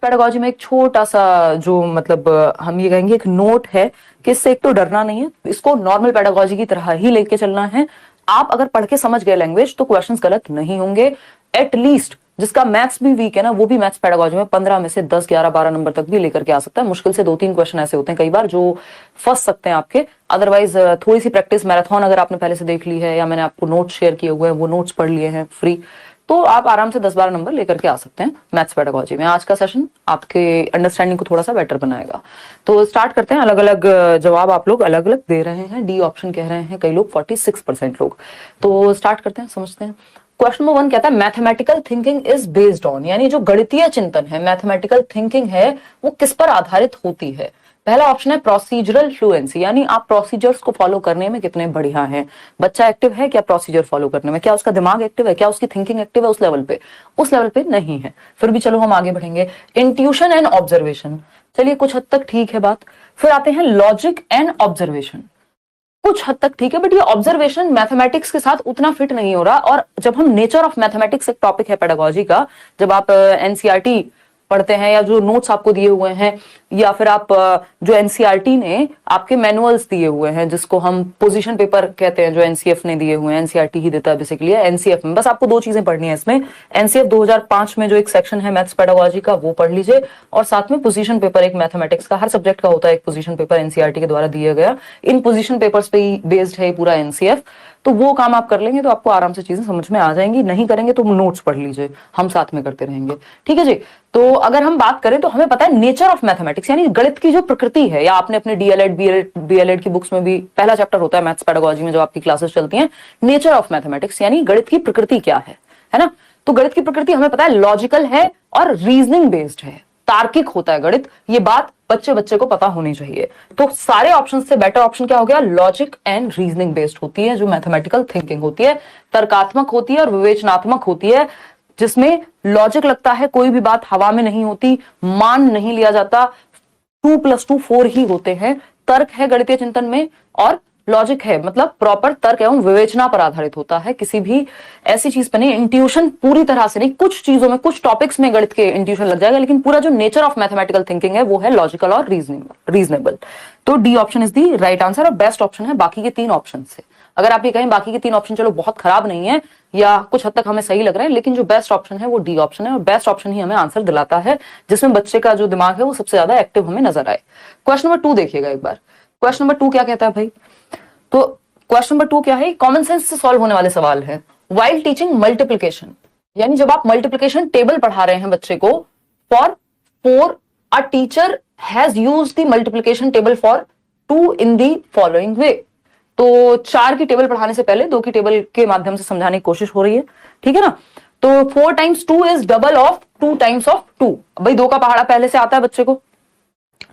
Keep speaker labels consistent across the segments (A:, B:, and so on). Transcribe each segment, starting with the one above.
A: Pedagogy में एक छोटा सा जो मतलब हम ये कहेंगे एक नोट है कि इससे एक तो डरना नहीं है, इसको नॉर्मल पेडागोजी की तरह ही लेके चलना है। आप अगर पढ़ के समझ गए लैंग्वेज तो क्वेश्चंस गलत नहीं होंगे। एटलीस्ट जिसका मैथ्स भी वीक है ना, वो भी मैथ्स पेडागोजी में 15 में से 10, 11, 12 नंबर तक भी लेकर के आ सकता है। मुश्किल से 2-3 क्वेश्चन ऐसे होते हैं कई बार जो फंस सकते हैं आपके। अदरवाइज थोड़ी सी प्रैक्टिस, मैराथन अगर आपने पहले से देख ली है या मैंने आपको नोट्स शेयर किए हुए हैं, वो नोट्स पढ़ लिए हैं फ्री, तो आप आराम से 10-12 नंबर लेकर के आ सकते हैं मैथ्स पेडागोजी में। आज का सेशन आपके अंडरस्टैंडिंग को थोड़ा सा बेटर बनाएगा। तो स्टार्ट करते हैं। अलग अलग जवाब आप लोग अलग अलग दे रहे हैं। डी ऑप्शन कह रहे हैं कई लोग, 46% लोग। तो स्टार्ट करते हैं, समझते हैं। क्वेश्चन नंबर 1 कहता है mathematical thinking is based on, यानी जो गणितीय चिंतन है, मैथमेटिकल थिंकिंग है, वो किस पर आधारित होती है। पहला ऑप्शन है प्रोसीजरल फ्लुएंसी, यानी आप प्रोसीजर्स को फॉलो करने में कितने बढ़िया हैं। बच्चा एक्टिव है क्या प्रोसीजर फॉलो करने में, क्या उसका दिमाग एक्टिव है, क्या उसकी थिंकिंग एक्टिव है, उस लेवल पे नहीं है। फिर भी चलो हम आगे बढ़ेंगे। इंट्यूशन एंड ऑब्जर्वेशन, चलिए कुछ हद तक ठीक है बात। फिर आते हैं लॉजिक एंड ऑब्जर्वेशन, कुछ हद तक ठीक है, बट ये ऑब्जर्वेशन मैथमेटिक्स के साथ उतना फिट नहीं हो रहा। और जब हम नेचर ऑफ मैथमेटिक्स, एक टॉपिक है पेडागोजी का, जब आप एनसीईआरटी पढ़ते हैं या जो नोट्स आपको दिए हुए हैं, या फिर आप जो एनसीईआरटी ने आपके मैनुअल्स दिए हुए हैं, जिसको हम पोजीशन पेपर कहते हैं, जो एनसीएफ ने दिए हुए हैं, एनसीईआरटी ही देता है बेसिकली। एनसीएफ में बस आपको 2 चीजें पढ़नी है इसमें। एनसीएफ 2005 में जो एक सेक्शन है मैथ्स पेडागोजी का, वो पढ़ लीजिए, और साथ में पोजीशन पेपर एक मैथमेटिक्स का, हर सब्जेक्ट का होता है एक पोजीशन पेपर एनसीईआरटी के द्वारा दिया गया। इन पोजीशन पेपर्स पे ही बेस्ड है पूरा एनसीएफ। तो वो काम आप कर लेंगे तो आपको आराम से चीजें समझ में आ जाएंगी। नहीं करेंगे तो नोट्स पढ़ लीजिए, हम साथ में करते रहेंगे, ठीक है जी। तो अगर हम बात करें तो हमें पता है नेचर ऑफ मैथमेटिक्स, यानी गणित की जो प्रकृति है, या आपने अपने डीएलएड बीएलएड की बुक्स में भी पहला चैप्टर होता है मैथ्स पेडागोजी में, जब आपकी क्लासेस चलती हैं, नेचर ऑफ मैथमेटिक्स, यानी गणित की प्रकृति क्या है ना। तो गणित की प्रकृति हमें पता है लॉजिकल है और रीजनिंग बेस्ड है, तार्किक होता है गणित। ये बात बच्चे को पता होनी चाहिए। तो सारे ऑप्शन से बेटर ऑप्शन क्या हो गया, लॉजिक एंड रीजनिंग बेस्ड होती है जो मैथमेटिकल थिंकिंग होती है, तर्कात्मक होती है और विवेचनात्मक होती है, जिसमें लॉजिक लगता है, कोई भी बात हवा में नहीं होती, मान नहीं लिया जाता, 2+2 4 ही होते हैं। तर्क है गणितीय चिंतन में, और लॉजिक है मतलब प्रॉपर तर्क एवं विवेचना पर आधारित होता है। किसी भी ऐसी चीज पर नहीं, इंट्यूशन पूरी तरह से नहीं, कुछ चीजों में, कुछ टॉपिक्स में गणित के इंट्यूशन लग जाएगा, लेकिन पूरा जो नेचर ऑफ मैथमेटिकल थिंकिंग है वो है लॉजिकल और रीजनेबल। तो D option is the right answer और बेस्ट ऑप्शन है बाकी के 3 ऑप्शन से। अगर आप ये कहें बाकी के 3 ऑप्शन चलो बहुत खराब नहीं है या कुछ हद तक हमें सही लग रहा है, लेकिन जो बेस्ट ऑप्शन है वो डी ऑप्शन है, और बेस्ट ऑप्शन ही हमें आंसर दिलाता है जिसमें बच्चे का जो दिमाग है वो सबसे ज्यादा एक्टिव हमें नजर आए। क्वेश्चन नंबर 2 देखिएगा एक बार। क्वेश्चन नंबर 2 क्या कहता है भाई, तो क्वेश्चन नंबर 2 क्या है, कॉमन सेंस से सॉल्व होने वाले सवाल है। वाइल टीचिंग मल्टीप्लिकेशन, यानी जब आप मल्टीप्लिकेशन टेबल पढ़ा रहे हैं बच्चे को, for 4 a teacher has used the multiplication table for 2 in the following वे। तो 4 की टेबल पढ़ाने से पहले 2 की टेबल के माध्यम से समझाने की कोशिश हो रही है, ठीक है ना। तो 4 times 2 is double of 2 times of 2। भाई 2 का पहाड़ा पहले से आता है बच्चे को,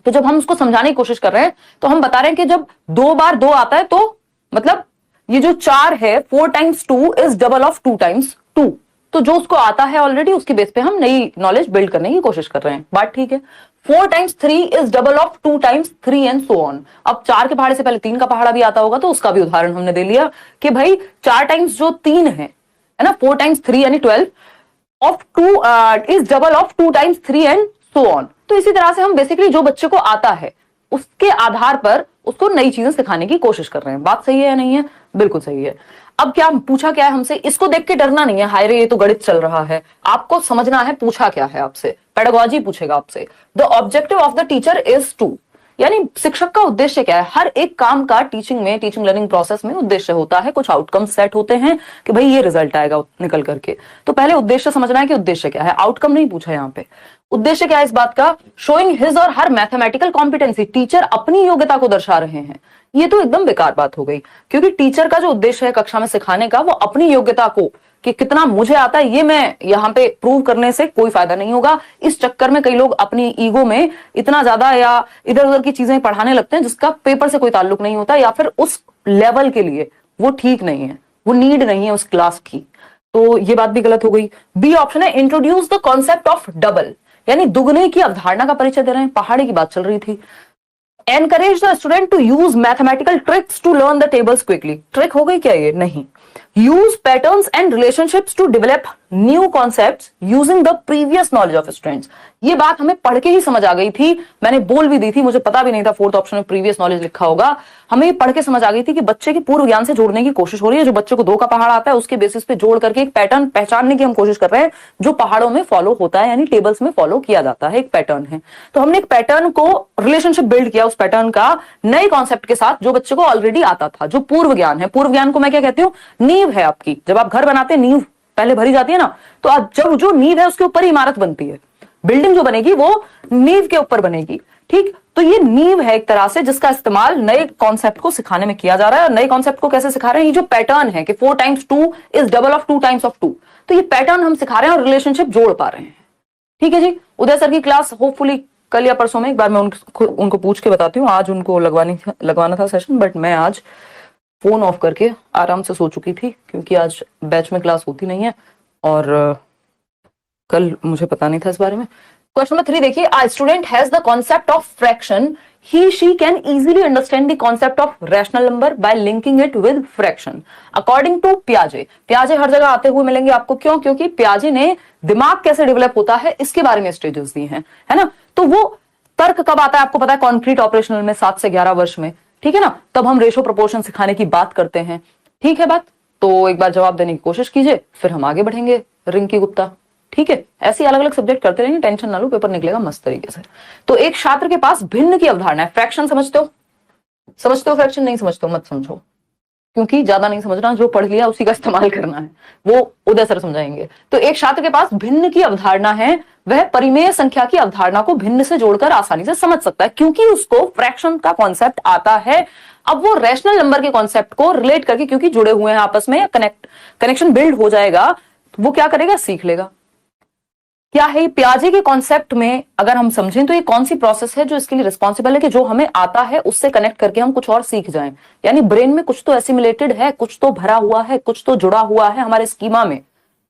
A: तो जब हम उसको समझाने की कोशिश कर रहे हैं तो हम बता रहे हैं कि जब 2 बार 2 आता है तो मतलब ये जो 4 है, 4 times 2 is double of 2 times 2। तो जो उसको आता है ऑलरेडी, उसके बेस पे हम नई नॉलेज बिल्ड करने की कोशिश कर रहे हैं, बात ठीक है। 4 times 3 is double of 2 times 3 and so on. अब 4 के पहाड़े से पहले 3 का पहाड़ा भी आता होगा, तो उसका भी उदाहरण हमने दे लिया कि भाई 4 टाइम्स जो 3 है ना, 4 times 3 यानी 12 of 2 is double of 2 times 3 and so on. तो इसी तरह से हम बेसिकली जो बच्चे को आता है उसके आधार पर उसको नई चीजें सिखाने की कोशिश कर रहे हैं। बात सही है या नहीं है, बिल्कुल सही है। अब क्या पूछा क्या है हमसे, इसको देख के डरना नहीं है, हाय रे ये तो गणित चल रहा है। आपको समझना है पूछा क्या है आपसे, पेडागोजी पूछेगा आपसे। The objective of the teacher is to, यानी शिक्षक का उद्देश्य क्या है। हर एक काम का टीचिंग लर्निंग प्रोसेस में उद्देश्य होता है, कुछ आउटकम सेट होते हैं कि भाई ये रिजल्ट आएगा निकल करके। तो पहले उद्देश्य समझना है कि उद्देश्य क्या है, आउटकम नहीं पूछा यहाँ पे। उद्देश्य क्या है इस बात का, शोइंग हिज और हर मैथमेटिकल कॉम्पिटेंसी, टीचर अपनी योग्यता को दर्शा रहे हैं। ये तो एकदम बेकार बात हो गई, क्योंकि टीचर का जो उद्देश्य है कक्षा में सिखाने का, वो अपनी योग्यता को कि कितना मुझे आता है ये मैं यहाँ पे प्रूव करने से कोई फायदा नहीं होगा। इस चक्कर में कई लोग अपनी ईगो में इतना ज्यादा या इधर उधर की चीजें पढ़ाने लगते हैं जिसका पेपर से कोई ताल्लुक नहीं होता, या फिर उस लेवल के लिए वो ठीक नहीं है, वो नीड नहीं है उस क्लास की। तो ये बात भी गलत हो गई। बी ऑप्शन है introduce the concept of double, यानी दुगने की अवधारणा का परिचय दे रहे हैं। पहाड़े की बात चल रही थी। Encourage the student to use mathematical tricks to learn the tables quickly, trick हो गई क्या ये, नहीं। Use patterns and relationships to develop new concepts using the previous knowledge of students. ये बात हमें पढ़ के ही समझ आ गई थी, मैंने बोल भी दी थी, मुझे पता भी नहीं था फोर्थ ऑप्शन में प्रीवियस नॉलेज लिखा होगा। हमें ये पढ़ के समझ आ गई थी कि बच्चे के पूर्व ज्ञान से जोड़ने की कोशिश हो रही है। जो बच्चे को 2 का पहाड़ आता है उसके बेसिस पे जोड़ करके एक पैटर्न पहचानने की हम कोशिश कर रहे हैं जो पहाड़ों में फॉलो होता है, यानी टेबल्स में फॉलो किया जाता है, एक पैटर्न है। तो हमने एक पैटर्न को रिलेशनशिप बिल्ड किया उस पैटर्न का नए कॉन्सेप्ट के साथ जो बच्चे को ऑलरेडी आता था, जो पूर्व ज्ञान है। पूर्व ज्ञान को मैं क्या कहती हूँ, नींव है आपकी। जब आप घर बनाते हैं नींव पहले भरी जाती है ना, तो आज जब जो नींव है उसके ऊपर इमारत बनती है, बिल्डिंग जो बनेगी वो नींव के ऊपर बनेगी। ठीक, तो ये नींव है एक तरह से जिसका इस्तेमाल नए कॉन्सेप्ट को सिखाने में किया जा रहा है। नए कॉन्सेप्ट को कैसे सिखा रहे हैं, ये जो पैटर्न है कि 4 times 2 is double of 2 times of 2, तो ये पैटर्न हम सिखा रहे हैं और रिलेशनशिप जोड़ पा रहे हैं। ठीक है जी, उदय सर की क्लास होपफुली कल या परसों में एक बार मैं उनको पूछ के बताती हूँ। आज उनको लगवाना था सेशन, बट मैं आज फोन ऑफ करके आराम से सो चुकी थी क्योंकि आज बैच में क्लास होती नहीं है और कल मुझे पता नहीं था इस बारे में। क्वेश्चन नंबर 3 देखिए, a student has the concept of fraction, he she can easily understand the concept of rational number by linking it with fraction according to Piaget। Piaget हर जगह आते हुए मिलेंगे आपको, क्यों? क्योंकि Piaget ने दिमाग कैसे डेवलप होता है इसके बारे में स्टेजेस दिए हैं, है ना। तो वो तर्क कब आता है आपको पता है, कॉन्क्रीट ऑपरेशनल में 7 से 11 वर्ष में, ठीक है ना। तब हम रेशो प्रोपोर्शन सिखाने की बात करते हैं, ठीक है बात। तो एक बार जवाब देने की कोशिश कीजिए, फिर हम आगे बढ़ेंगे। रिंकी गुप्ता, ठीक है, ऐसे अलग अलग सब्जेक्ट करते रहेंगे, टेंशन ना लो, पेपर निकलेगा मस्त तरीके से। तो एक छात्र के पास भिन्न की अवधारणा है। फ्रैक्शन समझते हो? समझते हो फ्रैक्शन? नहीं समझते हो मत समझो, क्योंकि ज्यादा नहीं समझना, जो पढ़ लिया उसी का इस्तेमाल करना है, वो उदय सर समझाएंगे। तो एक छात्र के पास भिन्न की अवधारणा है, वह परिमेय संख्या की अवधारणा को भिन्न से जोड़कर आसानी से समझ सकता है क्योंकि उसको फ्रैक्शन का कॉन्सेप्ट आता है। अब वो रैशनल नंबर के कॉन्सेप्ट को रिलेट करके, क्योंकि जुड़े हुए हैं आपस में, कनेक्शन बिल्ड हो जाएगा, वो क्या करेगा, सीख लेगा। क्या है प्याजे के कॉन्सेप्ट में अगर हम समझें तो ये कौन सी प्रोसेस है जो इसके लिए रिस्पॉन्सिबल है कि जो हमें आता है उससे कनेक्ट करके हम कुछ और सीख जाएं। यानी ब्रेन में कुछ तो एसिमिलेटेड है, कुछ तो भरा हुआ है, कुछ तो जुड़ा हुआ है हमारे स्कीमा में।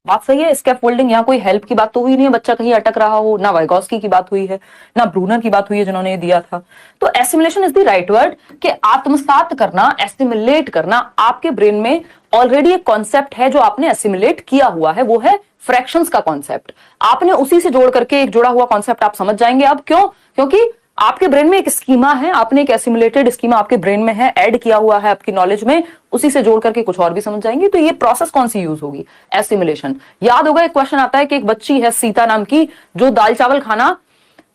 A: बात सही है। स्कैफोल्डिंग, यहाँ कोई हेल्प की बात तो हुई नहीं है, बच्चा कहीं अटक रहा हो, ना वाइगॉस्की की बात हुई है, ना ब्रूनर की बात हुई है जिन्होंने ये दिया था। तो assimilation is the right word, कि आत्मसात करना, एसिमिलेट करना। आपके ब्रेन में ऑलरेडी एक कॉन्सेप्ट है जो आपने एसिमिलेट किया हुआ है, वो है फ्रैक्शंस का कॉन्सेप्ट। आपने उसी से जोड़ करके एक जुड़ा हुआ कॉन्सेप्ट आप समझ जाएंगे। अब क्यों? क्योंकि आपके ब्रेन में एक स्कीमा है, आपने एक एसिमुलेटेड स्कीमा आपके ब्रेन में है, ऐड किया हुआ है आपकी नॉलेज में, उसी से जोड़ करके कुछ और भी समझ जाएंगे। तो ये प्रोसेस कौन सी यूज होगी? एसिमुलेशन। याद होगा एक क्वेश्चन आता है कि एक बच्ची है सीता नाम की जो दाल चावल खाना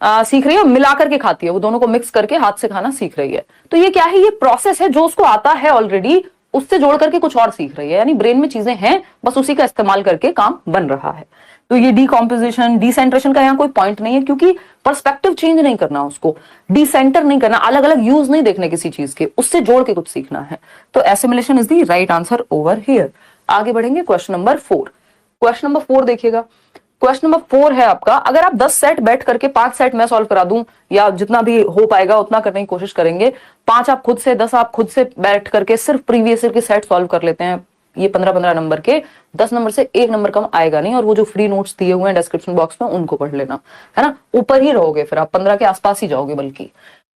A: सीख रही है, मिला करके खाती है, वो दोनों को मिक्स करके हाथ से खाना सीख रही है। तो ये क्या है? ये प्रोसेस है जो उसको आता है ऑलरेडी, उससे जोड़ करके कुछ और सीख रही है। यानी ब्रेन में चीजें हैं, बस उसी का इस्तेमाल करके काम बन रहा है। तो ये डीकॉम्पोजिशन, डिसेंट्रेशन का यहाँ कोई पॉइंट नहीं है, क्योंकि पर्सपेक्टिव चेंज नहीं करना, उसको डिसेंटर नहीं करना, अलग अलग यूज नहीं देखने किसी चीज के, उससे जोड़ के कुछ सीखना है। तो assimilation is the right answer over here. आगे बढ़ेंगे क्वेश्चन नंबर 4। क्वेश्चन नंबर 4 देखिएगा। क्वेश्चन नंबर 4 है आपका, अगर आप 10 सेट बैठ करके 5 सेट मैं सॉल्व करा दूं, या जितना भी हो पाएगा उतना करने की कोशिश करेंगे, 5 आप खुद से, 10 आप खुद से बैठ करके सिर्फ प्रीवियस ईयर के सेट सॉल्व कर लेते हैं, ये 15-15 नंबर के, 10 नंबर से 1 नंबर कम आएगा नहीं। और वो जो फ्री नोट्स दिए हुए हैं डिस्क्रिप्शन बॉक्स में उनको पढ़ लेना, है ना। ऊपर ही रहोगे, फिर आप 15 के आसपास ही जाओगे। बल्कि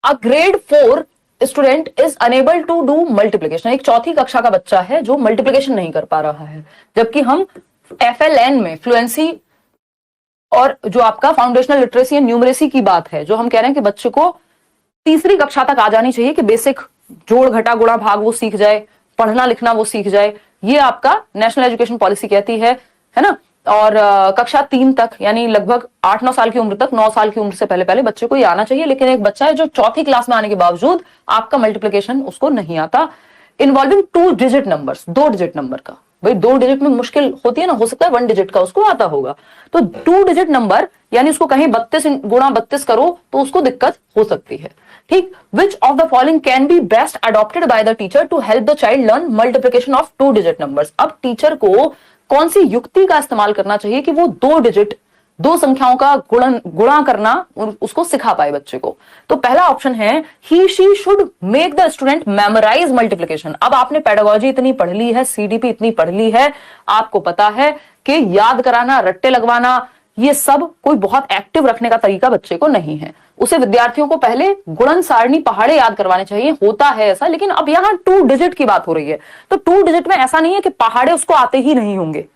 A: a grade 4 student is enable to do multiplication, एक चौथी कक्षा का बच्चा है जो मल्टीप्लीकेशन नहीं कर पा रहा है, जबकि हम FLN में फ्लुएंसी और जो आपका फाउंडेशनल लिटरेसी एंड न्यूमरेसी की बात है, जो हम कह रहे हैं कि बच्चे को तीसरी कक्षा तक आ जानी चाहिए कि बेसिक जोड़ घटा गुणा भाग वो सीख जाए, पढ़ना लिखना वो सीख जाए। ये आपका नेशनल एजुकेशन पॉलिसी कहती है ना। और कक्षा 3 तक, यानी लगभग 8-9 साल की उम्र तक, 9 साल की उम्र से पहले पहले बच्चे को ये आना चाहिए। लेकिन एक बच्चा है जो चौथी क्लास में आने के बावजूद आपका मल्टीप्लीकेशन उसको नहीं आता, involving 2 digit numbers, 2 digit number का। भाई 2 डिजिट में मुश्किल होती है ना, हो सकता है 1 डिजिट का उसको आता होगा। तो 2 डिजिट नंबर, यानी उसको कहीं 32 गुणा 32 करो तो उसको दिक्कत हो सकती है। ठीक, which of the following can be best adopted by the teacher to help the child learn multiplication of 2 digit numbers. अब टीचर को कौन सी युक्ति का इस्तेमाल करना चाहिए कि वो 2 डिजिट, 2 संख्याओं का गुणा करना उसको सिखा पाए बच्चे को। तो पहला ऑप्शन है he she should make the student memorise multiplication. अब आपने पेडागोजी इतनी पढ़ ली है, CDP इतनी पढ़ ली है, आपको पता है कि याद कराना, रट्टे लगवाना, ये सब कोई बहुत एक्टिव रखने का तरीका बच्चे को नहीं है। उसे विद्यार्थियों को पहले गुणन सारणी पहाड़े याद करवाने चाहिए, होता है ऐसा, लेकिन अब यहाँ 2 डिजिट की बात हो रही है, तो 2 डिजिट में ऐसा नहीं है कि पहाड़े उसको आते ही नहीं होंगे,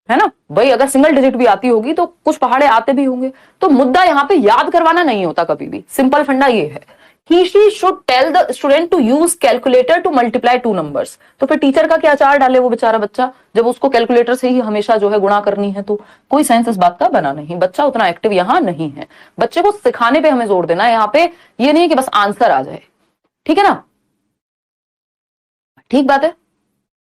A: है ना भाई। अगर सिंगल डिजिट भी आती होगी तो कुछ पहाड़े आते भी होंगे। तो मुद्दा यहाँ पे याद करवाना नहीं होता कभी भी, सिंपल फंडा ये है। He she should tell the student to use calculator to multiply 2 numbers। तो फिर टीचर का क्या चार डाले वो बेचारा बच्चा, जब उसको कैलकुलेटर से ही हमेशा जो है गुणा करनी है। तो कोई सेंस इस बात का बना नहीं, बच्चा उतना एक्टिव यहाँ नहीं है। बच्चे को सिखाने पे हमें जोर देना है यहाँ पे, ये नहीं कि बस आंसर आ जाए, ठीक है ना। ठीक बात है,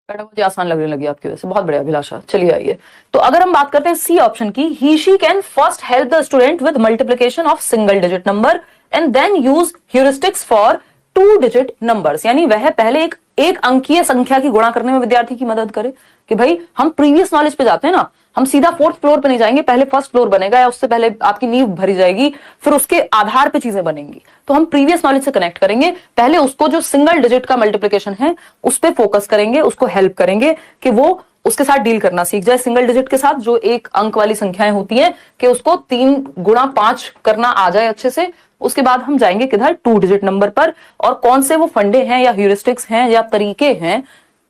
A: मुझे आसान लगने लगी आपकी वजह से, बहुत बढ़िया अभिलाषा। चलिए आइए, तो अगर हम बात करते हैं सी ऑप्शन की, he she can first help the student with multiplication of single digit number and then use heuristics for 2 digit numbers. यानी वह पहले एक अंकीय संख्या की गुणा करने में विद्यार्थी की मदद करे कि भाई हम प्रीवियस नॉलेज पे जाते हैं ना, हम सीधा 4th फ्लोर पे नहीं जाएंगे, पहले 1st फ्लोर बनेगा या उससे पहले आपकी नींव भरी जाएगी, फिर उसके आधार पे चीजें बनेंगी। तो हम प्रीवियस नॉलेज से कनेक्ट करेंगे, पहले उसको जो सिंगल डिजिट का मल्टीप्लिकेशन है उस पर फोकस करेंगे, उसको हेल्प करेंगे कि वो उसके साथ डील करना सीख जाए। सिंगल डिजिट के साथ जो एक अंक वाली संख्याएं होती हैं कि उसको 3 गुणा 5 करना आ जाए अच्छे से। उसके बाद हम जाएंगे किधर, 2 डिजिट नंबर पर, और कौन से वो फंडे हैं या ह्यूरिस्टिक्स हैं या तरीके हैं,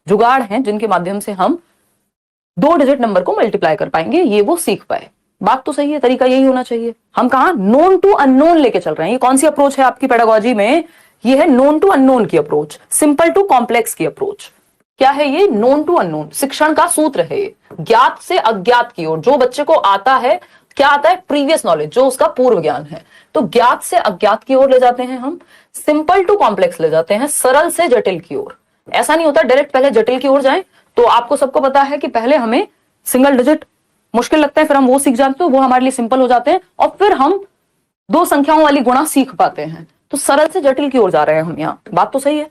A: जुगाड़ हैं, जिनके माध्यम से हम 2 डिजिट नंबर को मल्टीप्लाई कर पाएंगे, ये वो सीख पाए। बात तो सही है, तरीका यही होना चाहिए। हम कहा नोन टू अननोन लेके चल रहे हैं। ये कौन सी अप्रोच है आपकी पेडागोजी में, ये है नोन टू अननोन की अप्रोच, सिंपल टू कॉम्प्लेक्स की अप्रोच। क्या है ये, नोन टू अननोन, शिक्षण का सूत्र है ये, ज्ञात से अज्ञात की ओर। जो बच्चे को आता है, क्या आता है, प्रीवियस नॉलेज, जो उसका पूर्व ज्ञान है, तो ज्ञात से अज्ञात की ओर ले जाते हैं हम, सिंपल टू कॉम्प्लेक्स ले जाते हैं, सरल से जटिल की ओर। ऐसा नहीं होता डायरेक्ट पहले जटिल की ओर जाएं। तो आपको सबको पता है कि पहले हमें सिंगल डिजिट मुश्किल लगता है, फिर हम वो सीख जाते हैं, वो हमारे लिए सिंपल हो जाते हैं, और फिर हम 2 संख्याओं वाली गुणा सीख पाते हैं। तो सरल से जटिल की ओर जा रहे हैं हम यहाँ, बात तो सही है।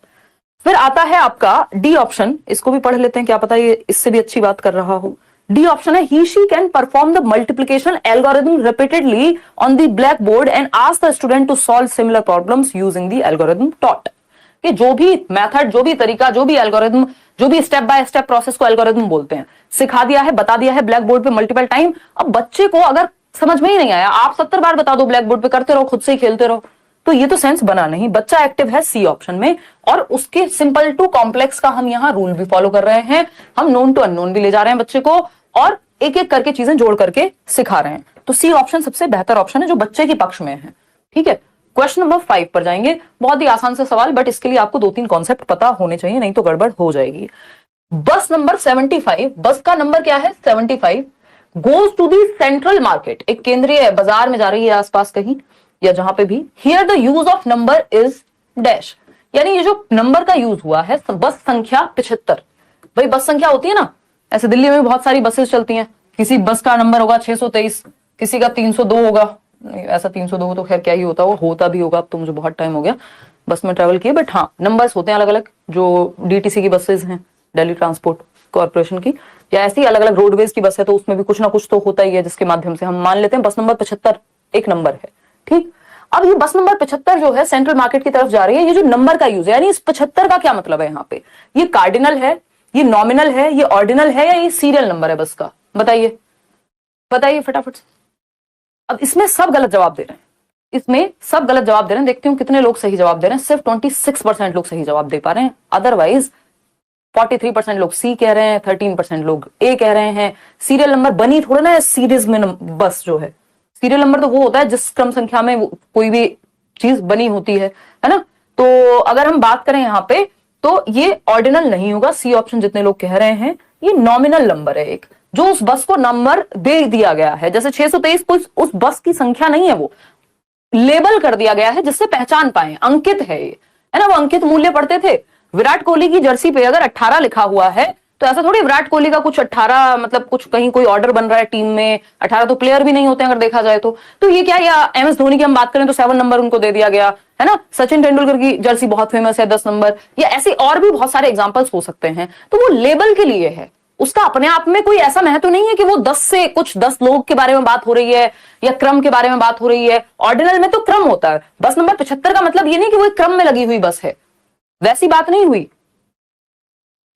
A: फिर आता है आपका डी ऑप्शन, इसको भी पढ़ लेते हैं, क्या पता ये इससे भी अच्छी बात कर रहा हो। डी ऑप्शन है, he she can perform the multiplication algorithm repeatedly on the blackboard and ask the student to solve similar problems using the algorithm taught. कि जो भी मेथड, जो भी तरीका, जो भी एल्गोरिथम, जो भी स्टेप बाय स्टेप प्रोसेस को एल्गोरिथम बोलते हैं, सिखा दिया है, बता दिया है ब्लैक बोर्ड पे मल्टीपल टाइम। अब बच्चे को अगर समझ में ही नहीं आया, आप 70 बार बता दो ब्लैक बोर्ड पे, करते रहो, खुद से ही खेलते रहो, तो ये तो सेंस बना नहीं। बच्चा एक्टिव है सी ऑप्शन में, और उसके सिंपल टू कॉम्प्लेक्स का हम यहाँ रूल भी फॉलो कर रहे हैं। हम नोन टू अननोन भी ले जा रहे हैं बच्चे को, और एक एक करके चीजें जोड़ करके सिखा रहे हैं। तो सी ऑप्शन सबसे बेहतर ऑप्शन है जो बच्चे के पक्ष में है, ठीक है। क्वेश्चन नंबर 5 पर जाएंगे, बहुत ही आसान से सवाल, बट इसके लिए आपको 2-3 कॉन्सेप्ट पता होने चाहिए, नहीं तो गड़बड़ हो जाएगी। बस नंबर 75, बस का नंबर क्या है 75, goes to the central market, एक केंद्रीय बाजार में जा रही है आसपास कहीं या जहां पे भी। Here the use of number is dash, यानी ये जो नंबर का यूज हुआ है, बस संख्या 75। भाई बस संख्या होती है ना, ऐसे दिल्ली में बहुत सारी बसेस चलती हैं, किसी बस का नंबर होगा 623, किसी का 302 होगा, नहीं ऐसा 302 तो खैर क्या ही होता भी होगा, अब तो मुझे बहुत टाइम हो गया बस में ट्रेवल किए, बट हाँ नंबर्स होते हैं अलग अलग। जो डीटीसी की बसेस हैं, दिल्ली ट्रांसपोर्ट कॉर्पोरेशन की, या ऐसी अलग अलग रोडवेज की बस है, तो उसमें भी कुछ ना कुछ तो होता ही है, जिसके माध्यम से हम मान लेते हैं बस नंबर 75 एक नंबर है, ठीक। अब ये बस नंबर 75 जो है सेंट्रल मार्केट की तरफ जा रही है। ये जो नंबर का यूज है, यानी इस 75 का क्या मतलब है यहाँ पे, ये कार्डिनल है, ये नॉमिनल है, ये ऑर्डिनल है, या ये सीरियल नंबर है बस का, बताइए बताइए फटाफट से। अब इसमें सब गलत जवाब दे रहे हैं, इसमें सब गलत जवाब दे रहे हैं। देखती हूँ कितने लोग सही जवाब दे रहे हैं। सिर्फ 26% लोग सही जवाब दे पा रहे हैं, अदरवाइज 43% लोग सी कह रहे हैं, 13% लोग ए कह रहे हैं। सीरियल नंबर बनी थोड़ा ना सीरीज में, बस जो है सीरियल नंबर तो वो होता है जिस क्रम संख्या में कोई भी चीज बनी होती है ना। तो अगर हम बात करें यहाँ पे, तो ये ऑर्डिनल नहीं होगा, सी ऑप्शन जितने लोग कह रहे हैं, ये नॉमिनल नंबर है एक, जो उस बस को नंबर दे दिया गया है। जैसे 623 को उस बस की संख्या नहीं है, वो लेबल कर दिया गया है जिससे पहचान पाए, अंकित है ये, है ना। वो अंकित मूल्य पढ़ते थे, विराट कोहली की जर्सी पे अगर 18 लिखा हुआ है, तो ऐसा थोड़ी विराट कोहली का कुछ 18 मतलब कुछ कहीं कोई ऑर्डर बन रहा है टीम में, 18 तो प्लेयर भी नहीं होते अगर देखा जाए तो ये क्या, या एमएस धोनी की हम बात करें तो 7 नंबर उनको दे दिया गया है ना। सचिन तेंदुलकर की जर्सी बहुत फेमस है 10 नंबर, या ऐसे और भी बहुत सारे एग्जांपल्स हो सकते हैं। तो वो लेबल के लिए है, उसका अपने आप में कोई ऐसा महत्व नहीं है कि वो 10 लोग के बारे में बात हो रही है या क्रम के बारे में बात हो रही है। ऑर्डिनल में तो क्रम होता है, बस नंबर 75 का मतलब ये नहीं कि वो क्रम में लगी हुई बस है, वैसी बात नहीं हुई।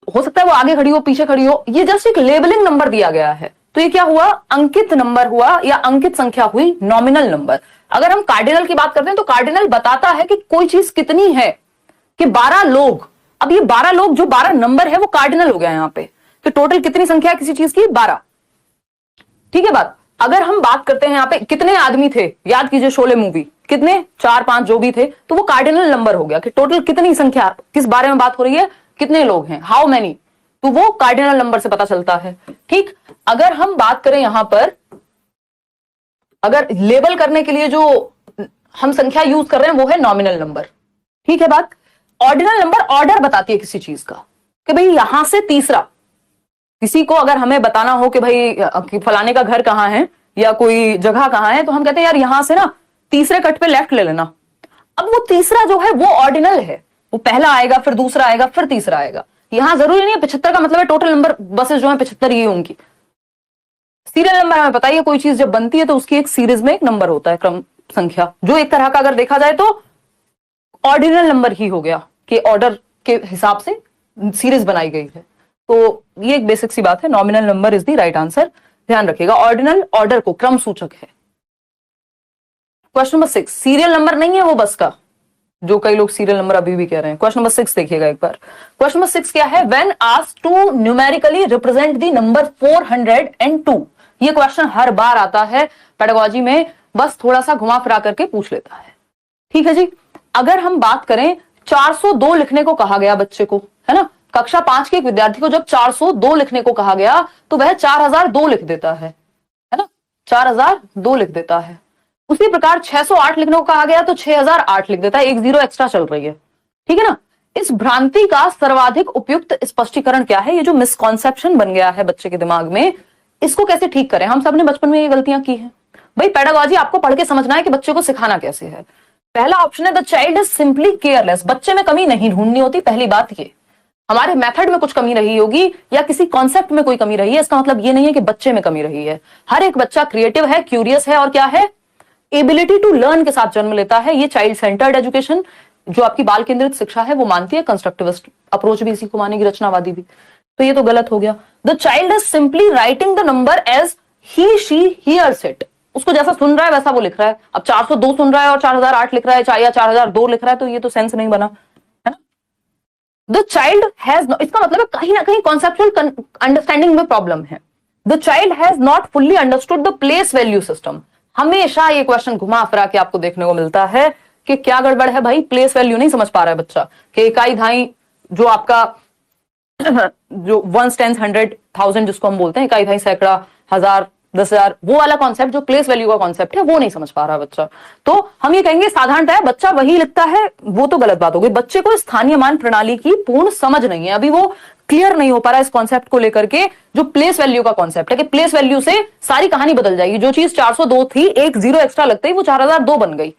A: हो सकता है वो आगे खड़ी हो, पीछे खड़ी हो, ये जस्ट एक लेबलिंग नंबर दिया गया है, तो ये क्या हुआ, अंकित नंबर हुआ या अंकित संख्या हुई, नॉमिनल नंबर। अगर हम कार्डिनल की बात करते हैं तो कार्डिनल बताता है कि कोई चीज कितनी है, कि 12 लोग। अब ये 12 लोग, जो 12 नंबर है वो कार्डिनल हो गया यहां पे, तो टोटल कितनी संख्या है किसी चीज की, 12। ठीक है बात। अगर हम बात करते हैं यहां पे कितने आदमी थे, याद कीजिए शोले मूवी, कितने, 4-5 जो भी थे, तो वो कार्डिनल नंबर हो गया कि टोटल कितनी संख्या, किस बारे में बात हो रही है, कितने लोग हैं, हाउ मेनी, तो वो कार्डिनल नंबर से पता चलता है। ठीक। अगर हम बात करें यहां पर, अगर लेबल करने के लिए जो हम संख्या यूज कर रहे हैं वो है नॉमिनल नंबर। ठीक है बात। ऑर्डिनल नंबर ऑर्डर बताती है किसी चीज का, कि भाई यहां से तीसरा, किसी को अगर हमें बताना हो कि भाई कि फलाने का घर कहां है या कोई जगह कहां है, तो हम कहते हैं यार यहां से ना तीसरे कट पे लेफ्ट ले लेना। अब वो तीसरा जो है वो ऑर्डिनल है, वो पहला आएगा, फिर दूसरा आएगा, फिर तीसरा आएगा। यहां जरूरी नहीं है 75 का मतलब है टोटल नंबर बसेस जो है 75 ही होंगी। सीरियल नंबर हमें पता ही है, कोई चीज जब बनती है तो उसकी एक सीरीज में एक नंबर होता है, क्रम संख्या, जो एक तरह का अगर देखा जाए तो ऑर्डिनल नंबर ही हो गया, कि ऑर्डर के हिसाब से सीरीज बनाई गई है। तो ये एक बेसिक सी बात है, nominal number is the right answer, ध्यान रखिएगा। ऑर्डिनल ऑर्डर को, क्रम सूचक है। क्वेश्चन नंबर 6, सीरियल नंबर नहीं है वो बस का, जो कई लोग सीरियल नंबर अभी भी कह रहे हैं। क्वेश्चन नंबर 6 देखिएगा एक बार। क्वेश्चन नंबर 6 क्या है, when asked to numerically represent the number 402। ये क्वेश्चन हर बार आता है पेडागोजी में, बस थोड़ा सा घुमा फिरा करके पूछ लेता है। ठीक है जी। अगर हम बात करें, 402 लिखने को कहा गया बच्चे को, है ना, कक्षा 5 के एक विद्यार्थी को जब 402 लिखने को कहा गया तो वह 4002 लिख देता है ना, 4002 लिख देता है। उसी प्रकार 608 लिखने को कहा गया तो 6008 लिख देता है, एक जीरो एक्स्ट्रा चल रही है। ठीक है ना। इस भ्रांति का सर्वाधिक उपयुक्त स्पष्टीकरण क्या है, ये जो मिसकॉन्सेप्शन बन गया है बच्चे के दिमाग में, इसको कैसे ठीक करें। हम सबने बचपन में ये गलतियां की हैं भाई। पेडागोजी आपको पढ़ के समझना है कि बच्चे को सिखाना कैसे है। पहला ऑप्शन है the child is simply careless, बच्चे में कमी नहीं ढूंढनी होती। पहली बात ये, हमारे मेथड में कुछ कमी रही होगी या किसी कॉन्सेप्ट में कोई कमी रही है, इसका मतलब ये नहीं है कि बच्चे में कमी रही है। हर एक बच्चा क्रिएटिव है, क्यूरियस है, और क्या है, एबिलिटी टू लर्न के साथ जन्म लेता है। ये चाइल्ड सेंटर्ड एजुकेशन, जो आपकी बाल केंद्रित शिक्षा है, वो मानती है। कंस्ट्रक्टिविस्ट अप्रोच भी इसी को मानेगी, रचनावादी भी। तो ये तो गलत हो गया। The child is simply writing the number as he she hears it, उसको जैसा सुन रहा है वैसा वो लिख रहा है। अब 402 सुन रहा है और 4008 लिख रहा है, या 4002 लिख रहा है, तो ये तो सेंस नहीं बना, है ना। द चाइल्ड हैज, इसका मतलब है कहीं ना कहीं कॉन्सेप्चुअल अंडरस्टैंडिंग में प्रॉब्लम है। The child has not fully understood the place value system. हमेशा ये क्वेश्चन घुमा फिरा के आपको देखने को मिलता है कि क्या गड़बड़ है भाई, प्लेस वैल्यू नहीं समझ पा रहा है बच्चा, कि इकाई धाई जो आपका जो 1 10 100 1000 जिसको हम बोलते हैं, इकाई धाई सैकड़ा, 1000 10,000, वो वाला कॉन्सेप्ट जो प्लेस वैल्यू का कॉन्सेप्ट है वो नहीं समझ पा रहा बच्चा। तो हम ये कहेंगे साधारणतः बच्चा वही लिखता है, वो तो गलत बात हो गई। बच्चे को स्थानीय मान प्रणाली की पूर्ण समझ नहीं है, अभी वो क्लियर नहीं हो पा रहा इस कॉन्सेप्ट को लेकर के, जो प्लेस वैल्यू का कॉन्सेप्ट है, कि प्लेस वैल्यू से सारी कहानी बदल जाएगी। जो चीज 402 थी, एक जीरो एक्स्ट्रा लगते ही वो 4002 बन गई।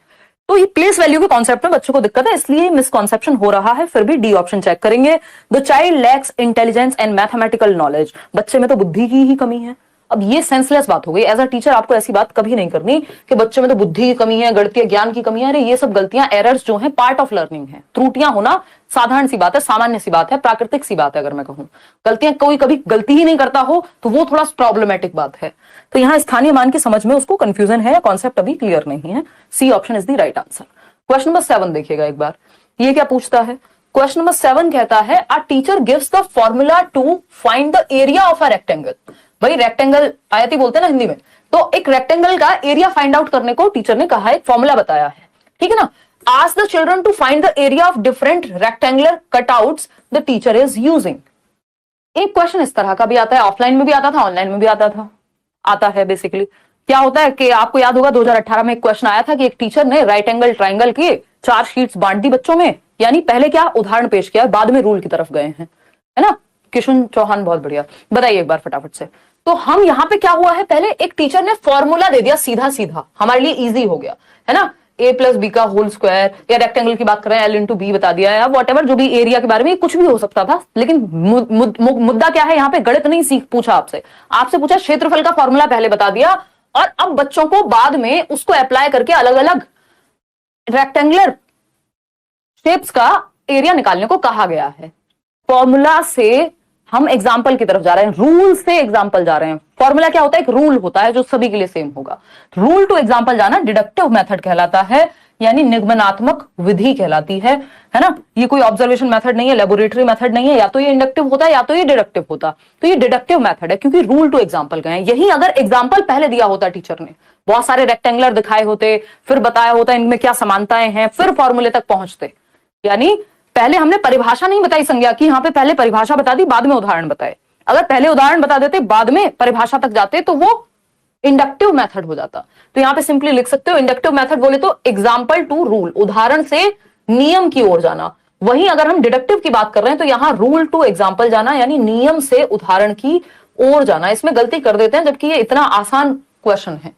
A: तो ये प्लेस वैल्यू के कॉन्सेप्ट में बच्चों को दिक्कत है, इसलिए मिसकॉन्सेप्शन हो रहा है। फिर भी डी ऑप्शन चेक करेंगे। The child lakhs intelligence and mathematical knowledge, बच्चे में तो बुद्धि की ही कमी है। अब ये सेंसलेस बात हो गई। एज अ टीचर आपको ऐसी बात कभी नहीं करनी कि बच्चे में तो बुद्धि की कमी है, गणितीय ज्ञान की कमी है। अरे ये सब गलतियां, एरर्स जो हैं, पार्ट ऑफ लर्निंग है। त्रुटियां होना साधारण सी बात है, सामान्य सी बात है, प्राकृतिक सी बात है। अगर मैं कहूं गलतियां, कोई कभी गलती ही नहीं करता हो तो वो थोड़ा प्रॉब्लमेटिक बात है। तो यहां स्थानीय मान की समझ में उसको कंफ्यूजन है, कॉन्सेप्ट अभी क्लियर नहीं है। C option is the right answer. Question number 7 देखिएगा एक बार, ये क्या पूछता है। क्वेश्चन नंबर 7 कहता है a teacher gives the formula to find the area of a rectangle. भाई रेक्टेंगल आयती बोलते हैं ना हिंदी में, तो एक रेक्टेंगल का एरिया फाइंड आउट करने को टीचर ने कहा है, एक फॉर्मूला बताया है। ठीक है ना। Ask the children to find the area of different rectangular cutouts the teacher is using. एक क्वेश्चन इस तरह का भी आता है, ऑफलाइन में भी आता था, ऑनलाइन में भी आता है। बेसिकली क्या होता है कि आपको याद होगा 2018 में एक क्वेश्चन आया था कि एक टीचर ने राइट एंगल ट्राइंगल के 4 शीट्स बांट दी बच्चों में, यानी पहले क्या उदाहरण पेश किया, बाद में रूल की तरफ गए हैं, है ना। किशुन चौहान, बहुत बढ़िया, बताइए एक बार फटाफट से। तो हम यहाँ पे क्या हुआ है, पहले एक टीचर ने फॉर्मूला दे दिया सीधा सीधा, हमारे लिए इजी हो गया, है ना। a+b का होल स्क्वायर, या रेक्टेंगल की बात कर रहे हैं l×b बता दिया, या वॉटेवर जो भी एरिया के बारे में, कुछ भी हो सकता था। लेकिन मुद्दा क्या है यहाँ पे, गणित नहीं सीख पूछा आपसे पूछा क्षेत्रफल का फॉर्मूला पहले बता दिया, और अब बच्चों को बाद में उसको अप्लाई करके अलग अलग रेक्टेंगुलर शेप्स का एरिया निकालने को कहा गया है। फॉर्मूला से हम एग्जाम्पल की तरफ जा रहे हैं, रूल से एग्जाम्पल जा रहे हैं। फॉर्मूला क्या होता है? एक रूल होता है जो सभी के लिए सेम होगा। रूल टू एग्जाम्पल जाना डिडक्टिव मेथड कहलाता है, यानी निगमनात्मक विधि कहलाती है ना। ये कोई ऑब्जर्वेशन मेथड नहीं है, लेबोरेटरी मेथड नहीं है, या तो ये इंडक्टिव होता है या तो ये डिडक्टिव होता। तो ये डिडक्टिव मेथड है क्योंकि रूल टू एग्जाम्पल गए हैं। यही अगर एग्जाम्पल पहले दिया होता टीचर ने, बहुत सारे रेक्टेंगुलर दिखाए होते, फिर बताया होता इनमें क्या समानताएं हैं, फिर फॉर्मूले तक पहुंचते। यानी पहले हमने परिभाषा नहीं बताई संज्ञा की, यहां पे पहले परिभाषा बता दी, बाद में उदाहरण बताए। अगर पहले उदाहरण बता देते, बाद में परिभाषा तक जाते, तो वो इंडक्टिव मेथड हो जाता। तो यहां पे सिंपली लिख सकते हो इंडक्टिव मेथड बोले तो एग्जाम्पल टू रूल, उदाहरण से नियम की ओर जाना। वहीं अगर हम डिडक्टिव की बात कर रहे हैं तो यहां रूल टू एग्जाम्पल जाना, यानी नियम से उदाहरण की ओर जाना। इसमें गलती कर देते हैं जबकि ये इतना आसान क्वेश्चन है,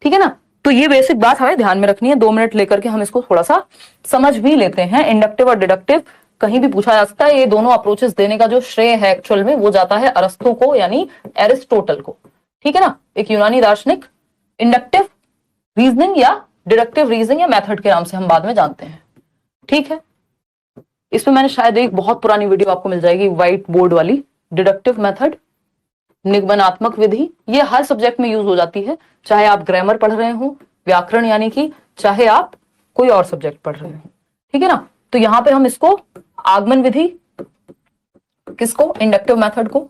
A: ठीक है ना। तो ये बेसिक बात हमें ध्यान में रखनी है। 2 मिनट लेकर के हम इसको थोड़ा सा समझ भी लेते हैं। इंडक्टिव और डिडक्टिव कहीं भी पूछा जा सकता है। ये दोनों अप्रोचेस देने का जो श्रेय है एक्चुअल में वो जाता है अरस्तु को, यानी एरिस्टोटल को, ठीक है ना, एक यूनानी दार्शनिक। इंडक्टिव रीजनिंग या डिडक्टिव रीजनिंग या मेथड के नाम से हम बाद में जानते हैं, ठीक है। इसमें मैंने शायद एक बहुत पुरानी वीडियो आपको मिल जाएगी, व्हाइट बोर्ड वाली। डिडक्टिव मेथड, निगमनात्मक विधि, ये हर सब्जेक्ट में यूज हो जाती है, चाहे आप ग्रामर पढ़ रहे हो, व्याकरण यानी कि, चाहे आप कोई और सब्जेक्ट पढ़ रहे हो, ठीक है ना। तो यहां पे हम इसको आगमन विधि, किसको? इंडक्टिव मेथड को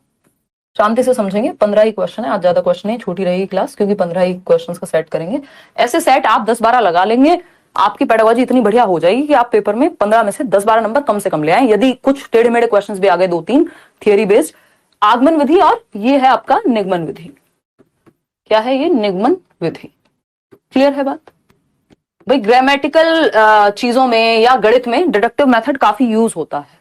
A: शांति से समझेंगे। 15 ही क्वेश्चन है आज, ज्यादा क्वेश्चन नहीं, छोटी रहेगी क्लास क्योंकि 15 ही क्वेश्चंस का सेट करेंगे। ऐसे सेट आप 10-12 लगा लेंगे, आपकी पेडागोजी इतनी बढ़िया हो जाएगी कि आप पेपर में 15 में से 10-12 नंबर कम से कम ले आए। यदि कुछ टेढ़े मेढ़े क्वेश्चंस भी आ गए 2-3 थियरी बेस्ड। आगमन विधि और ये है आपका निगमन विधि। क्या है ये? निगमन विधि। क्लियर है बात भाई? ग्रामेटिकल चीजों में या गणित में डिडक्टिव मेथड काफी यूज होता है।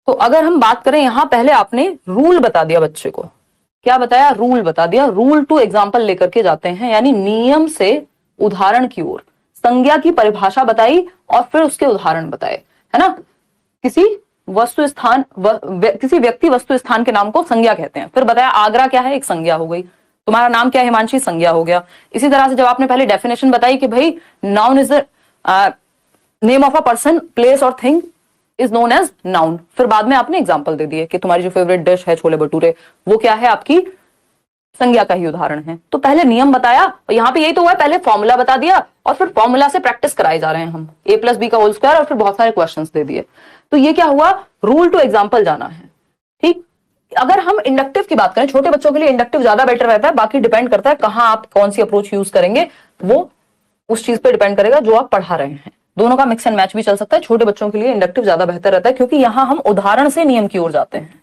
A: तो अगर हम बात करें, यहां पहले आपने रूल बता दिया बच्चे को। क्या बताया? रूल बता दिया। रूल टू एग्जाम्पल लेकर के जाते हैं, यानी नियम से उदाहरण की ओर। संज्ञा की परिभाषा बताई और फिर उसके उदाहरण बताए, है ना। किसी वस्तु स्थान किसी व्यक्ति वस्तु स्थान के नाम को संज्ञा कहते हैं। फिर बताया आगरा क्या है? एक संज्ञा हो गई। तुम्हारा नाम क्या है? हिमांशी, संज्ञा हो गया। इसी तरह से जब आपने पहले डेफिनेशन बताई कि भाई noun is the name of a person, place और thing is known as noun, फिर बाद में आपने एग्जाम्पल दे दिए कि तुम्हारी जो फेवरेट डिश है छोले भटूरे, वो क्या है? आपकी संज्ञा का ही उदाहरण है। तो पहले नियम बताया, और यहाँ पे यही तो हुआ है, पहले फॉर्मूला बता दिया और फिर फॉर्मूला से प्रैक्टिस कराए जा रहे हैं हम, a+b का होल स्क्वायर, और फिर बहुत सारे क्वेश्चंस दे दिए। तो ये क्या हुआ? रूल टू एग्जाम्पल जाना है, ठीक। अगर हम इंडक्टिव की बात करें, छोटे बच्चों के लिए इंडक्टिव ज्यादा बेटर रहता है। बाकी डिपेंड करता है कहाँ आप कौन सी अप्रोच यूज करेंगे, वो उस चीज पे डिपेंड करेगा जो आप पढ़ा रहे हैं। दोनों का मिक्स एंड मैच भी चल सकता है। छोटे बच्चों के लिए इंडक्टिव ज्यादा बेहतर रहता है क्योंकि यहां हम उदाहरण से नियम की ओर जाते हैं।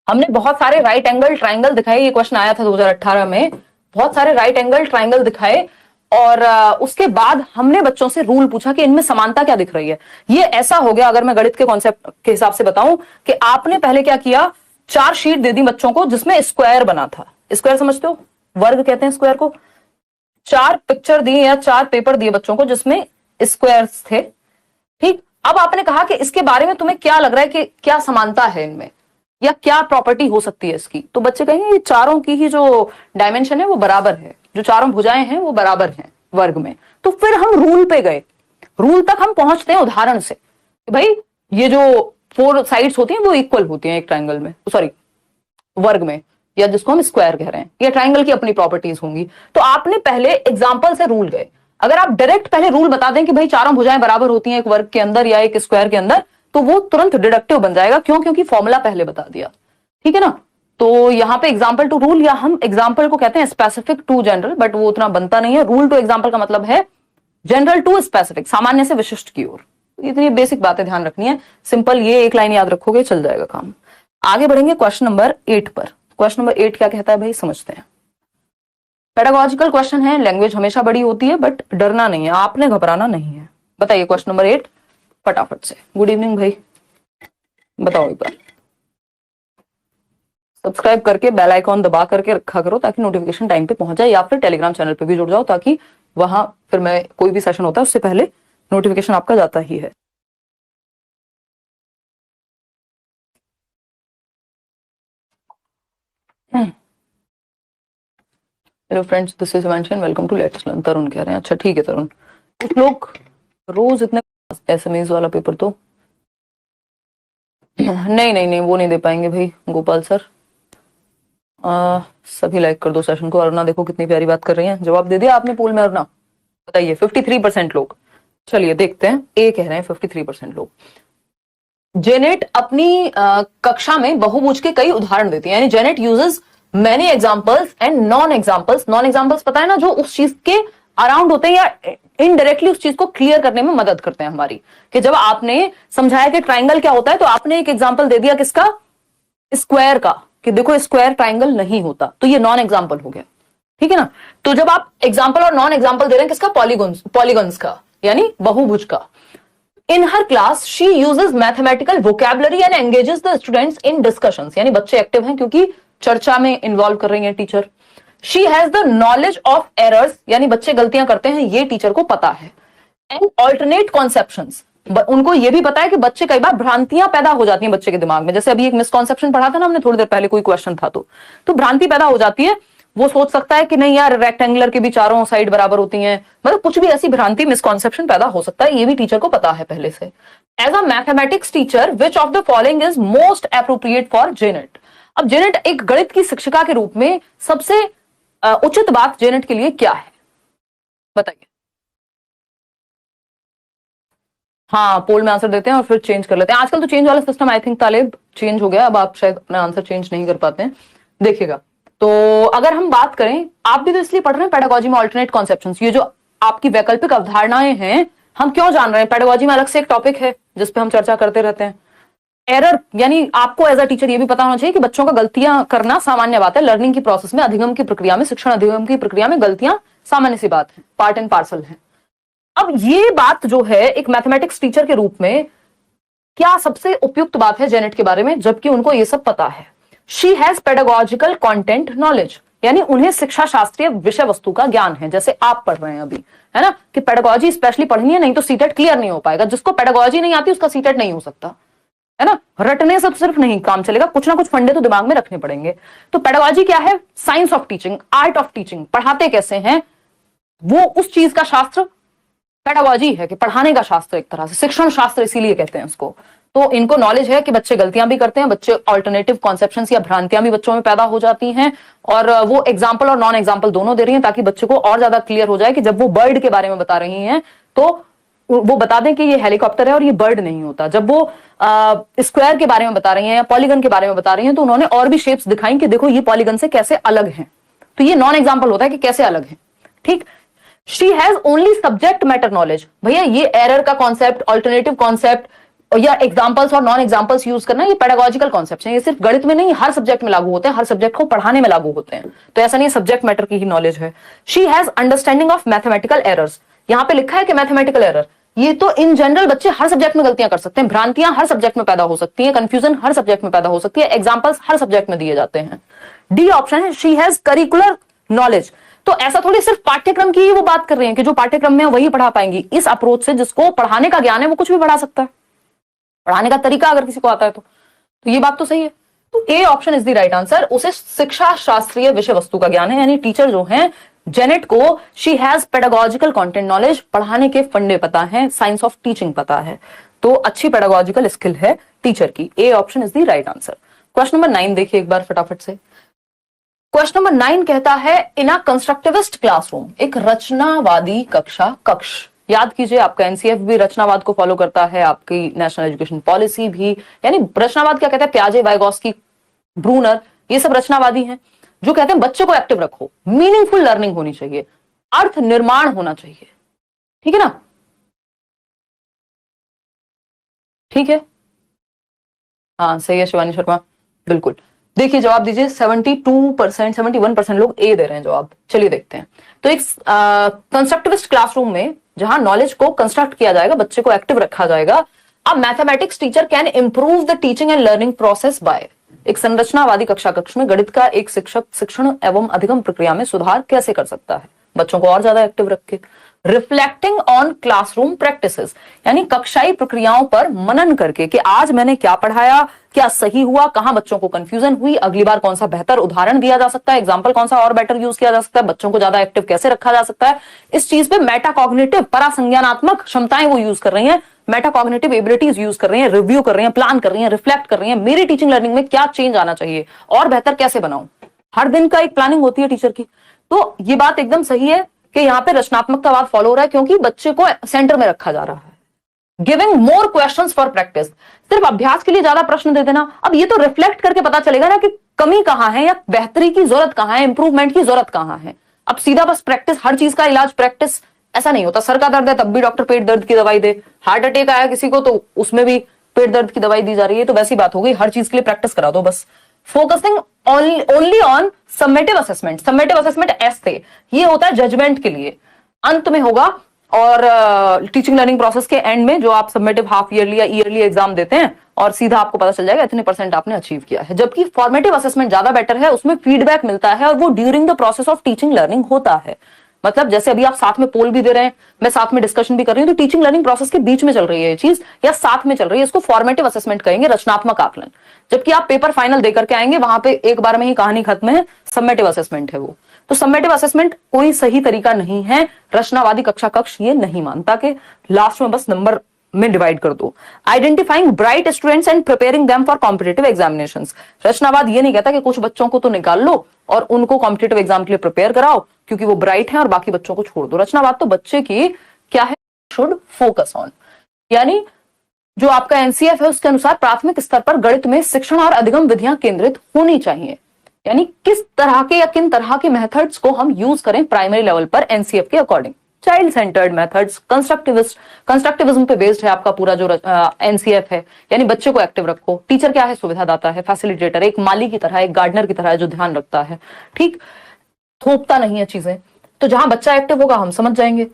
A: हमने बहुत सारे राइट एंगल ट्राइंगल दिखाए, ये क्वेश्चन आया था 2018 में। बहुत सारे राइट एंगल ट्राइंगल दिखाए और उसके बाद हमने बच्चों से रूल पूछा कि इनमें समानता क्या दिख रही है। ये ऐसा हो गया, अगर मैं गणित के कॉन्सेप्ट के हिसाब से बताऊं, कि आपने पहले क्या किया, 4 शीट दे दी बच्चों को जिसमें स्क्वायर बना था। स्क्वायर समझते हो? वर्ग कहते हैं स्क्वायर को। 4 पिक्चर दी या 4 पेपर दिए बच्चों को जिसमें स्क्वायर्स थे, ठीक। अब आपने कहा कि इसके बारे में तुम्हें क्या लग रहा है कि क्या समानता है इनमें, या क्या प्रॉपर्टी हो सकती है इसकी। तो बच्चे कहेंगे ये चारों की ही जो डायमेंशन है वो बराबर है, जो चारों भुजाएं हैं वो बराबर हैं वर्ग में। तो फिर हम रूल पे गए। रूल तक हम पहुंचते हैं उदाहरण से कि भाई ये जो 4 साइड्स होती हैं वो इक्वल होती हैं एक ट्राइंगल में, सॉरी वर्ग में, या जिसको हम स्क्वायर कह रहे हैं। ये ट्राइंगल की अपनी प्रॉपर्टीज होंगी। तो आपने पहले एग्जाम्पल से रूल गए। अगर आप डायरेक्ट पहले रूल बता दें कि भाई चारों भुजाएं बराबर होती हैं एक वर्ग के अंदर या एक स्क्वायर के अंदर, तो वो तुरंत डिडक्टिव बन जाएगा। क्यों? क्योंकि फॉर्मूला पहले बता दिया, ठीक है ना। तो यहाँ पे एग्जाम्पल टू रूल, या हम एग्जाम्पल को कहते हैं स्पेसिफिक टू जनरल, बट वो उतना बनता नहीं है। रूल टू एग्जाम्पल का मतलब है जनरल टू स्पेसिफिक, सामान्य से विशिष्ट की ओर। इतनी बेसिक बातें ध्यान रखनी है। सिंपल ये एक लाइन याद रखोगे चल जाएगा काम। आगे बढ़ेंगे क्वेश्चन नंबर 8 पर। क्वेश्चन नंबर 8 क्या कहता है भाई, समझते हैं। पेडागोजिकल क्वेश्चन है। लैंग्वेज हमेशा बड़ी होती है बट डरना नहीं है, आपने घबराना नहीं है। बताइए क्वेश्चन नंबर 8 फटाफट से। गुड इवनिंग भाई, बताओ एक बार। सब्सक्राइब करके बेल आइकॉन दबा करके रखा करो ताकि नोटिफिकेशन टाइम पे पहुंच जाए, या फिर टेलीग्राम चैनल पे भी जुड़ जाओ ताकि वहां फिर मैं कोई भी सेशन होता है उससे पहले नोटिफिकेशन आपका जाता ही है। Hello friends, this is Himanshi, welcome to let's learn. Tarun कह रहे हैं, अच्छा ठीक है तरुण। कुछ लोग रोज इतने एसएमएस वाला पेपर तो नहीं नहीं नहीं, वो नहीं दे पाएंगे भाई गोपाल सर। सभी लाइक कर दो सेशन को। अरुणा देखो कितनी प्यारी बात कर रही है, जवाब दे दिया आपने पोल में अरुणा? बताइए 53% लोग। चलिए देखते हैं, ए कह रहे हैं 53% लोग। जेनेट अपनी कक्षा में बहुभुज के कई उदाहरण देती है, यानी Janet uses many examples and non examples. Non examples पता है ना, जो उस चीज के अराउंड होते हैं या इनडायरेक्टली उस चीज को क्लियर करने में मदद करते हैं हमारी। कि जब आपने समझाया कि ट्राइंगल क्या होता है तो आपने एक एग्जांपल दे दिया किसका, स्क्वायर का, कि देखो स्क्वायर ट्राइंगल नहीं होता, तो ये नॉन एग्जांपल हो गया। ठीक है ना। तो जब आप एग्जांपल और नॉन एग्जांपल दे रहे हैं किसका, पॉलीगॉन्स का, यानी बहुभुज का। In her class, she uses mathematical vocabulary and engages the students in discussions. यानी बच्चे एक्टिव हैं क्योंकि चर्चा में इन्वॉल्व कर रही हैं teacher. She has the knowledge of errors, यानी बच्चे गलतियां करते हैं ये टीचर को पता है। And alternate conceptions, उनको ये भी पता है कि बच्चे कई बार भ्रांतियां पैदा हो जाती हैं बच्चे के दिमाग में। जैसे अभी एक मिसकॉन्सेप्शन पढ़ा था ना हमने थोड़ी देर पहले, कोई क्वेश्चन था तो भ्रांति पैदा हो जाती है। वो सोच सकता है कि नहीं यार रेक्टेंगुलर की भी चारों साइड बराबर होती हैं, मतलब कुछ भी ऐसी भ्रांति मिसकॉन्सेप्शन पैदा हो सकता है, ये भी टीचर को पता है पहले से। As a mathematics teacher which of the following is most appropriate for Janet. अब जेनेट एक गणित की शिक्षिका के रूप में सबसे उचित बात जेनेट के लिए क्या है, बताइए। हाँ पोल में आंसर देते हैं और फिर चेंज कर लेते हैं। आजकल तो चेंज वाला system I think Taleb change हो गया, अब आप शायद अपना आंसर चेंज नहीं कर पाते हैं। देखिएगा, तो अगर हम बात करें, आप भी तो इसलिए पढ़ रहे हैं पेडागोजी में अल्टरनेट कॉन्सेप्शंस, ये जो आपकी वैकल्पिक अवधारणाएं हैं हम क्यों जान रहे हैं। पेडागोजी में अलग से एक टॉपिक है जिसपे हम चर्चा करते रहते हैं। एरर, यानी आपको एज अ टीचर ये भी पता होना चाहिए कि बच्चों का गलतियां करना सामान्य बात है। लर्निंग की प्रोसेस में, अधिगम की प्रक्रिया में, शिक्षण अधिगम की प्रक्रिया में गलतियां सामान्य सी बात है, पार्ट एंड पार्सल है। अब ये बात जो है एक मैथमेटिक्स टीचर के रूप में क्या सबसे उपयुक्त बात है जेनेट के बारे में, जबकि उनको ये सब पता है। She has pedagogical content knowledge, यानी उन्हें शिक्षा शास्त्रीय विषय वस्तु का ज्ञान है, जैसे आप पढ़ रहे हैं अभी, है ना, कि पेडागोजी स्पेशली पढ़नी है, नहीं तो सीटेट क्लियर नहीं हो पाएगा। जिसको पेडागोजी नहीं आती उसका सीटेट नहीं हो सकता, है ना। रटने से सिर्फ नहीं काम चलेगा, कुछ ना कुछ फंडे तो दिमाग में रखने पड़ेंगे। तो पेडागोजी क्या है, science of teaching, art of teaching, पढ़ाते कैसे हैं, वो उस चीज का शास्त्र पेडागोजी है, कि पढ़ाने का शास्त्र, एक तरह से शिक्षण शास्त्र इसीलिए कहते हैं उसको। तो इनको नॉलेज है कि बच्चे गलतियां भी करते हैं, बच्चे ऑल्टरनेटिव कॉन्सेप्शंस या भ्रांतियां भी बच्चों में पैदा हो जाती हैं, और वो एग्जाम्पल और नॉन एग्जाम्पल दोनों दे रही हैं ताकि बच्चे को और ज्यादा क्लियर हो जाए कि जब वो बर्ड के बारे में बता रही हैं तो वो बता दें कि ये हेलीकॉप्टर है और ये बर्ड नहीं होता। जब वो स्क्वायर के बारे में बता रही हैं या पॉलीगन के बारे में बता रही हैं तो उन्होंने और भी शेप्स दिखाई कि देखो ये पॉलीगन से कैसे अलग है। तो ये नॉन एग्जाम्पल होता है कि कैसे अलग है। ठीक। She has only subject matter knowledge. भैया ये एरर का कॉन्सेप्ट, ऑल्टरनेटिव कॉन्सेप्ट या एग्जांपल्स और नॉन एग्जांपल्स यूज करना, ये पेडागोजिकल कॉन्सेप्ट है। ये सिर्फ गणित में नहीं, हर सब्जेक्ट में लागू होते हैं, हर सब्जेक्ट को पढ़ाने में लागू होते हैं। तो ऐसा नहीं सब्जेक्ट मैटर की ही नॉलेज है। She has understanding of mathematical errors. यहां पे लिखा है कि मैथमेटिकल एरर, ये तो इन जनरल बच्चे हर सब्जेक्ट में गलतियां कर सकते हैं, भ्रांतियां हर सब्जेक्ट में पैदा हो सकती है, कंफ्यूजन हर सब्जेक्ट में पैदा हो सकती है, एग्जाम्पल्स हर सब्जेक्ट में दिए जाते हैं। डी ऑप्शन है, शी हैज करिकुलर नॉलेज। तो ऐसा थोड़ी सिर्फ पाठ्यक्रम की ही वो बात कर रही है कि जो पाठ्यक्रम में वही पढ़ा पाएंगी। इस अप्रोच से जिसको पढ़ाने का ज्ञान है वो कुछ भी पढ़ा सकता है, पढ़ाने का तरीका अगर किसी को आता है तो ये बात तो सही है। तो A option is the right answer. उसे शिक्षा शास्त्रीय विषय वस्तु का ज्ञान है, यानी टीचर जो है जेनेट को she has pedagogical content knowledge, पढ़ाने के फंडे पता है, साइंस ऑफ टीचिंग पता है। तो अच्छी पेडागोजिकल स्किल है टीचर की। A option is the right answer. Question number 9 देखिए एक बार फटाफट से। क्वेश्चन नंबर 9 कहता है इन अ कंस्ट्रक्टिविस्ट क्लासरूम, एक रचनावादी कक्ष। याद कीजिए आपका एनसीएफ भी रचनावाद को फॉलो करता है, आपकी नेशनल एजुकेशन पॉलिसी भी। यानी रचनावाद क्या कहता है, प्याजे, वाइगोस्की, ब्रूनर, ये सब रचनावादी हैं जो कहते हैं बच्चे को एक्टिव रखो, मीनिंगफुल लर्निंग होनी चाहिए, अर्थ निर्माण होना चाहिए। ठीक है ना, ठीक है। हाँ सही है शिवानी शर्मा, बिल्कुल। देखिए जवाब दीजिए, 72%, 71% लोग ए दे रहे हैं जवाब। चलिए देखते हैं। तो एक कंस्ट्रक्टिविस्ट क्लासरूम में जहां नॉलेज को कंस्ट्रक्ट किया जाएगा, बच्चे को एक्टिव रखा जाएगा। अब mathematics teacher can improve the teaching and learning process by, एक संरचनावादी कक्ष में गणित का एक शिक्षक शिक्षण एवं अधिगम प्रक्रिया में सुधार कैसे कर सकता है, बच्चों को और ज्यादा एक्टिव रख के। रिफ्लेक्टिंग ऑन क्लासरूम प्रैक्टिसेस, यानी कक्षाई प्रक्रियाओं पर मनन करके कि आज मैंने क्या पढ़ाया, क्या सही हुआ, कहां बच्चों को कंफ्यूजन हुई, अगली बार कौन सा बेहतर उदाहरण दिया जा सकता है, एग्जाम्पल कौन सा और बेटर यूज किया जा सकता है, बच्चों को ज्यादा एक्टिव कैसे रखा जा सकता है। इस चीज पे मेटाकॉग्निटिव, परासंज्ञानात्मक क्षमताएं वो यूज कर रही हैं मेटाकॉग्निटिव एबिलिटीज यूज कर रही हैं, रिव्यू कर रही हैं, प्लान कर रही हैं, रिफ्लेक्ट कर रही हैं, मेरी टीचिंग लर्निंग में क्या चेंज आना चाहिए और बेहतर कैसे बनाऊं। हर दिन का एक प्लानिंग होती है टीचर की। तो ये बात एकदम सही है कि यहाँ पे रचनात्मकतावाद फॉलो हो रहा है, क्योंकि बच्चे को सेंटर में रखा जा रहा है। Giving more questions for practice, सिर्फ अभ्यास के लिए ज्यादा प्रश्न दे देना, अब ये तो रिफ्लेक्ट करके पता चलेगा ना कि कमी कहां है या बेहतरी की जरूरत कहां है, इंप्रूवमेंट की जरूरत कहां है। अब सीधा बस प्रैक्टिस, हर चीज का इलाज प्रैक्टिस, ऐसा नहीं होता। सर का दर्द है तब भी डॉक्टर पेट दर्द की दवाई दे, हार्ट अटैक आया किसी को तो उसमें भी पेट दर्द की दवाई दी जा रही है, तो वैसी बात हो गई। हर चीज के लिए प्रैक्टिस करा दो बस। Focusing only on summative assessment, summative assessment ऐसे ये होता है जजमेंट के लिए, अंत में होगा। और टीचिंग लर्निंग प्रोसेस के एंड में जो आप सबमिटिव हाफ ईयरली या ईयरली एग्जाम देते हैं और सीधा आपको पता चल जाएगा इतने परसेंट आपने अचीव किया है। जबकि फॉर्मेटिव असेसमेंट ज्यादा बेटर है, उसमें फीडबैक मिलता है और वो during the process of teaching learning होता है। मतलब जैसे अभी आप साथ में पोल भी दे रहे हैं, मैं साथ में डिस्कशन भी कर रही हूँ, तो टीचिंग लर्निंग प्रोसेस के बीच में चल रही है ये चीज या साथ में चल रही है, इसको फॉर्मेटिव असेसमेंट कहेंगे, रचनात्मक आकलन। जबकि आप पेपर फाइनल देकर के आएंगे, वहां पे एक बार में ही कहानी खत्म है, समेटिव असेसमेंट है वो। तो समेटिव असेसमेंट कोई सही तरीका नहीं है, रचनावादी कक्षा कक्ष ये नहीं मानता कि लास्ट में बस नंबर में डिवाइड कर दो। Identifying bright students and preparing them for competitive examinations, रचनावाद ये नहीं कहता कि कुछ बच्चों को तो निकाल लो और उनको कॉम्पिटिटिव एग्जाम के लिए प्रिपेयर कराओ क्योंकि वो ब्राइट हैं और बाकी बच्चों को छोड़ दो। रचनावाद तो बच्चे की क्या है, शुड फोकस ऑन, यानी जो आपका एनसीएफ है उसके अनुसार प्राथमिक स्तर पर गणित में शिक्षण और अधिगम विधियां केंद्रित होनी चाहिए। यानी किस तरह के या किन तरह के मेथड्स को हम यूज करें प्राइमरी लेवल पर एनसीएफ के according. Child centred methods, constructivism पे बेस्ड है आपका पूरा जो एनसीएफ है, यानी बच्चे को एक्टिव रखो। टीचर क्या है, सुविधादाता है, फैसिलिटेटर, एक माली की तरह, एक गार्डनर की तरह है जो ध्यान रखता है, ठीक, थोपता नहीं है चीजें। तो जहां बच्चा एक्टिव होगा हम समझ जाएंगे।